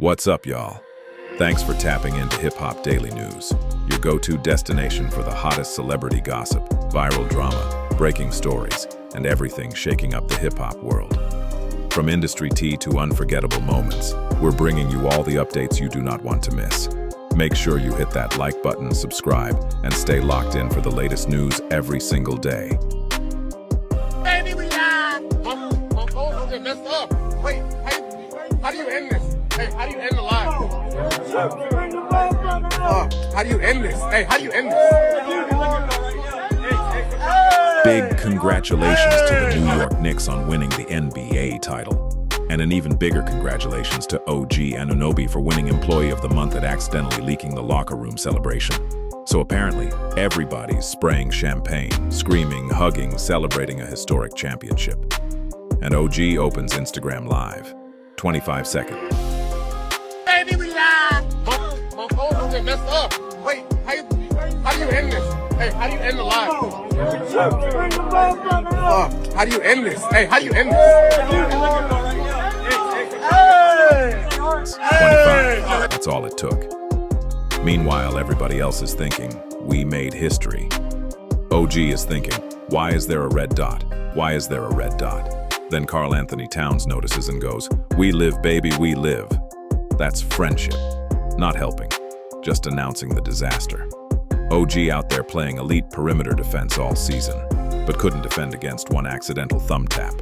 What's up, y'all? Thanks for tapping into Hip Hop Daily News, your go-to destination for the hottest celebrity gossip, viral drama, breaking stories, and everything shaking up the hip-hop world. From industry tea to unforgettable moments, we're bringing you all the updates you do not want to miss. Make sure you hit that like button, subscribe, and stay locked in for the latest news every single day. Baby, we live! My phone get messed up. Wait, how do you end this? Hey, how do you end the live? How do you end this? Hey, how do you end this? Big congratulations to the New York Knicks on winning the NBA title. And an even bigger congratulations to OG Anunoby for winning Employee of the Month at accidentally leaking the locker room celebration. So apparently, everybody's spraying champagne, screaming, hugging, celebrating a historic championship. And OG opens Instagram Live. 25 seconds. Baby, we live! My phone get messed up. Wait, how do you end this? Hey, how do you end the live? How do you end this? Hey, how do you end this? 25. That's all it took. Meanwhile, everybody else is thinking, we made history. OG is thinking, why is there a red dot? Why is there a red dot? Then Karl Anthony Towns notices and goes, we live, baby, we live. That's friendship. Not helping, just announcing the disaster. OG out there playing elite perimeter defense all season, but couldn't defend against one accidental thumb tap.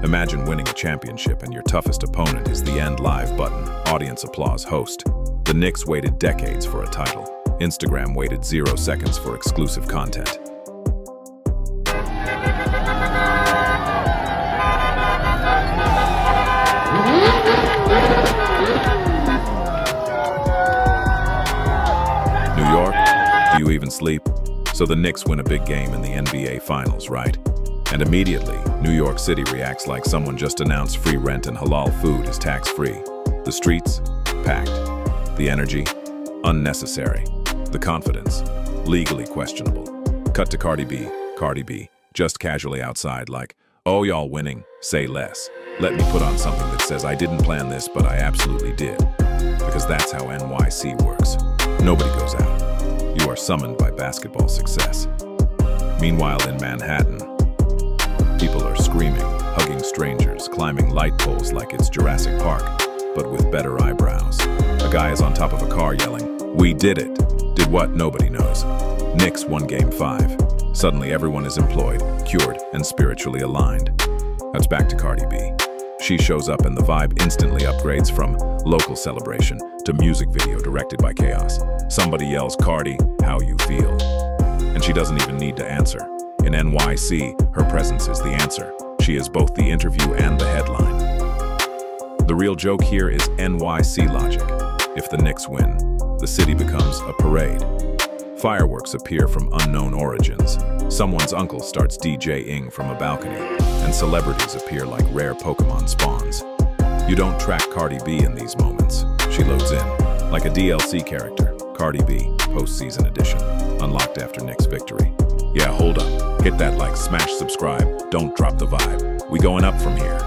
Imagine winning a championship and your toughest opponent is the end live button, audience applause host. The Knicks waited decades for a title. Instagram waited 0 seconds for exclusive content. New York, do you even sleep? So the Knicks win a big game in the NBA Finals, right? And immediately, New York City reacts like someone just announced free rent and halal food is tax-free. The streets, packed. The energy, unnecessary. The confidence, legally questionable. Cut to Cardi B, just casually outside like, oh, y'all winning, say less. Let me put on something that says I didn't plan this, but I absolutely did. Because that's how NYC works. Nobody goes out. You are summoned by basketball success. Meanwhile, in Manhattan, people are screaming, hugging strangers, climbing light poles like it's Jurassic Park, but with better eyebrows. A guy is on top of a car yelling, we did it. Did what? Nobody knows. Knicks won Game 5. Suddenly everyone is employed, cured, and spiritually aligned. That's back to Cardi B. She shows up and the vibe instantly upgrades from local celebration to music video directed by Chaos. Somebody yells, Cardi, how you feel? And she doesn't even need to answer. In NYC, her presence is the answer. She is both the interview and the headline. The real joke here is NYC logic. If the Knicks win, the city becomes a parade. Fireworks appear from unknown origins. Someone's uncle starts DJing from a balcony, and celebrities appear like rare Pokemon spawns. You don't track Cardi B in these moments. She loads in, like a DLC character. Cardi B, postseason edition, unlocked after Knicks victory. Yeah, hold up. Hit that like, smash subscribe. Don't drop the vibe. We going up from here.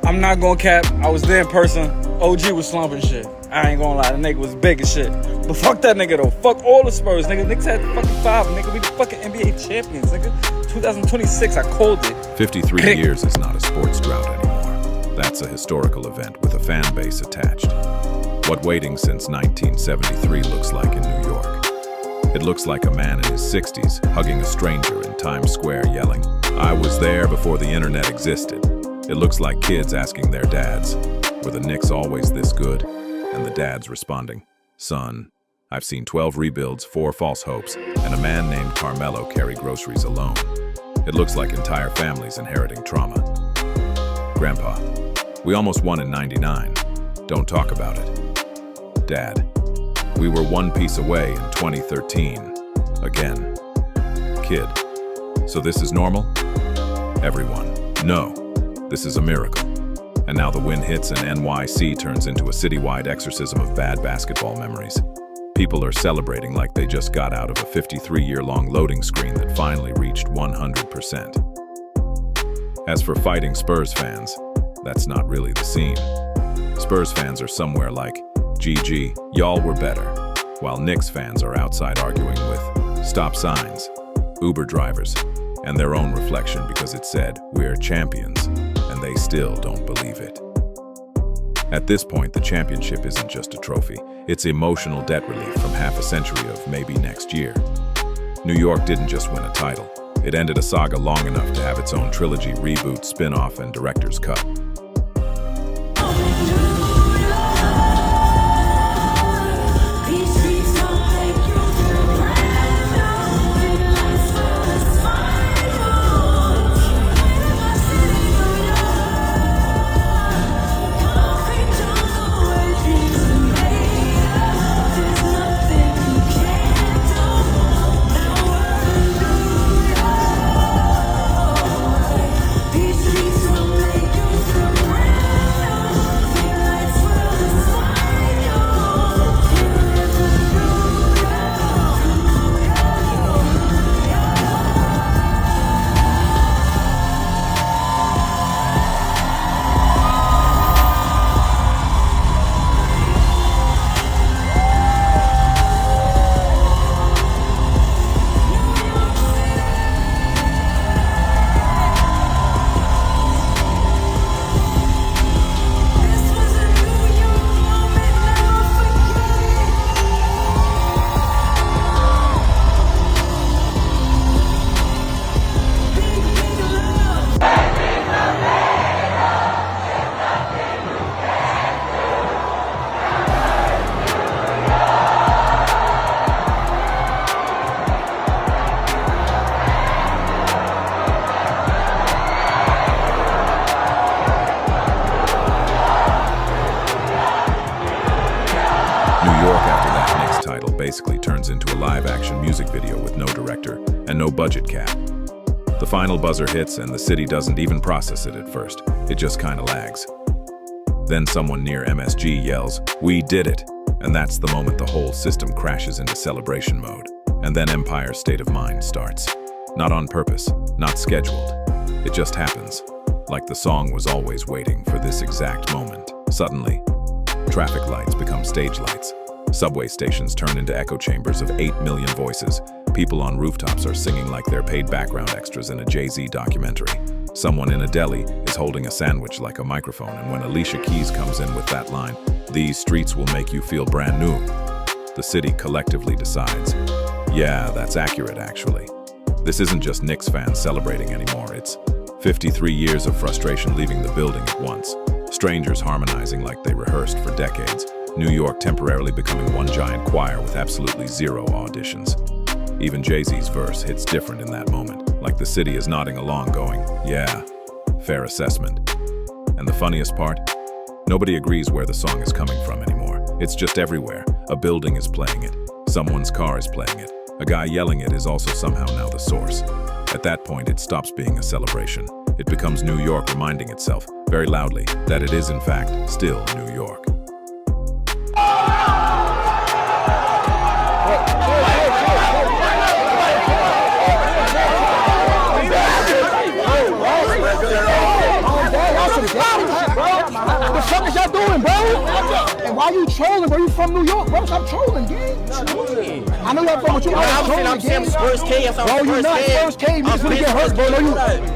I'm not gonna cap, I was there in person. OG was slumping shit. I ain't gonna lie, the nigga was big as shit. But fuck that nigga though. Fuck all the Spurs, nigga. Knicks had fucking 5, nigga. We the fucking NBA champions, nigga. 2026, I called it. 53 years is not a sports drought anymore. That's a historical event with a fan base attached. What waiting since 1973 looks like in New York. It looks like a man in his 60s hugging a stranger in Times Square yelling, I was there before the internet existed. It looks like kids asking their dads, were the Knicks always this good? And the dads responding, son, I've seen 12 rebuilds, 4 false hopes, and a man named Carmelo carry groceries alone. It looks like entire families inheriting trauma. Grandpa, We almost won in '99. Don't talk about it. Dad, we were one piece away in 2013. Again. Kid, so this is normal? Everyone, no. This is a miracle. And now the win hits and NYC turns into a citywide exorcism of bad basketball memories. People are celebrating like they just got out of a 53-year-long loading screen that finally reached 100%. As for fighting Spurs fans, that's not really the scene. Spurs fans are somewhere like, GG, y'all were better, while Knicks fans are outside arguing with stop signs, Uber drivers, and their own reflection because it said, we're champions, and they still don't believe it. At this point, the championship isn't just a trophy, it's emotional debt relief from half a century of maybe next year. New York didn't just win a title, it ended a saga long enough to have its own trilogy, reboot, spin-off, and director's cut. Basically turns into a live-action music video with no director and no budget cap. The final buzzer hits and the city doesn't even process it at first. It just kinda lags. Then someone near MSG yells, "We did it!" And that's the moment the whole system crashes into celebration mode. And then Empire's state of mind starts. Not on purpose, not scheduled. It just happens. Like the song was always waiting for this exact moment. Suddenly, traffic lights become stage lights. Subway stations turn into echo chambers of 8 million voices. People on rooftops are singing like they're paid background extras in a Jay-Z documentary. Someone in a deli is holding a sandwich like a microphone, and when Alicia Keys comes in with that line, "These streets will make you feel brand new," the city collectively decides, yeah, that's accurate actually. This isn't just Knicks fans celebrating anymore, it's 53 years of frustration leaving the building at once. Strangers harmonizing like they rehearsed for decades. New York temporarily becoming one giant choir with absolutely zero auditions. Even Jay-Z's verse hits different in that moment, like the city is nodding along going, yeah, fair assessment. And the funniest part? Nobody agrees where the song is coming from anymore. It's just everywhere. A building is playing it. Someone's car is playing it. A guy yelling it is also somehow now the source. At that point, it stops being a celebration. It becomes New York reminding itself, very loudly, that it is in fact still New York. What the fuck is y'all doing, bro? And why you trolling, bro? You from New York, bro? Stop trolling, gang. I know y'all from what you I'm saying Spurs K. Bro, you not Spurs K. You just want to get hurt, bro. No,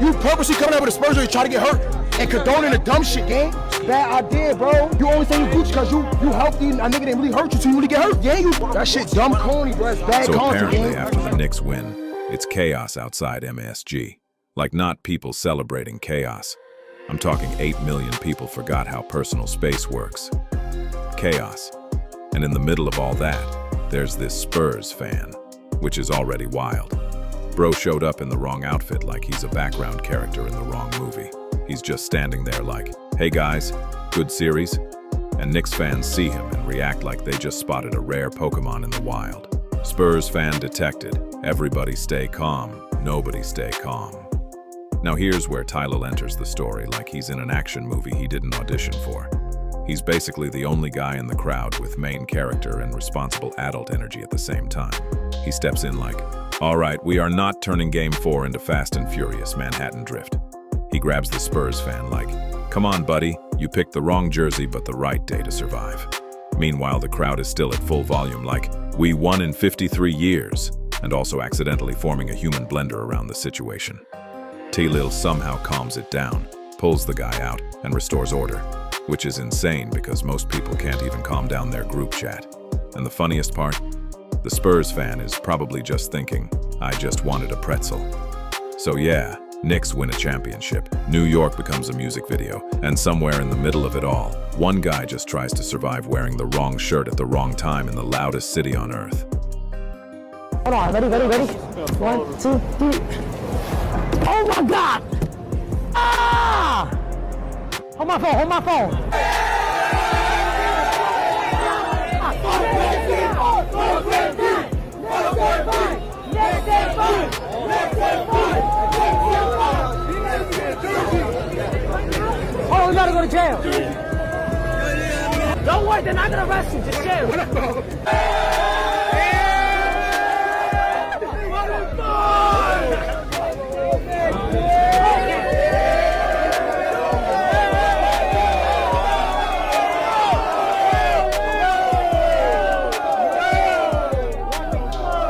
you purposely coming out with the Spurs or you trying to get hurt and condoning the dumb shit, gang. Bad idea, bro. You only say you Gucci because you healthy and a nigga didn't really hurt you, so you really get hurt, gang. That shit dumb, corny, bro. It's bad So content, apparently, gang. after the Knicks win, it's chaos outside MSG. Like not people celebrating chaos. I'm talking 8 million people forgot how personal space works. Chaos. And in the middle of all that, there's this Spurs fan, which is already wild. Bro showed up in the wrong outfit like he's a background character in the wrong movie. He's just standing there like, Hey guys, good series? And Knicks fans see him and react like they just spotted a rare Pokemon in the wild. Spurs fan detected. Everybody stay calm, nobody stay calm. Now here's where Tyler enters the story like he's in an action movie he didn't audition for. He's basically the only guy in the crowd with main character and responsible adult energy at the same time. He steps in like, all right, we are not turning Game 4 into Fast and Furious Manhattan Drift. He grabs the Spurs fan like, come on, buddy, you picked the wrong jersey but the right day to survive. Meanwhile, the crowd is still at full volume like, we won in 53 years, and also accidentally forming a human blender around the situation. T-Lil somehow calms it down, pulls the guy out, and restores order, which is insane because most people can't even calm down their group chat. And the funniest part? The Spurs fan is probably just thinking, I just wanted a pretzel. So yeah, Knicks win a championship, New York becomes a music video, and somewhere in the middle of it all, one guy just tries to survive wearing the wrong shirt at the wrong time in the loudest city on earth. Hold on, ready? 1, 2, 3. Oh my God! Ah! Hold my phone. Oh, we gotta go to jail. Don't worry, they're not gonna arrest you, just jail.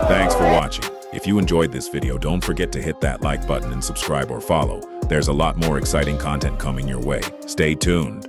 Thanks for watching. If you enjoyed this video, don't forget to hit that like button and subscribe or follow. There's a lot more exciting content coming your way. Stay tuned.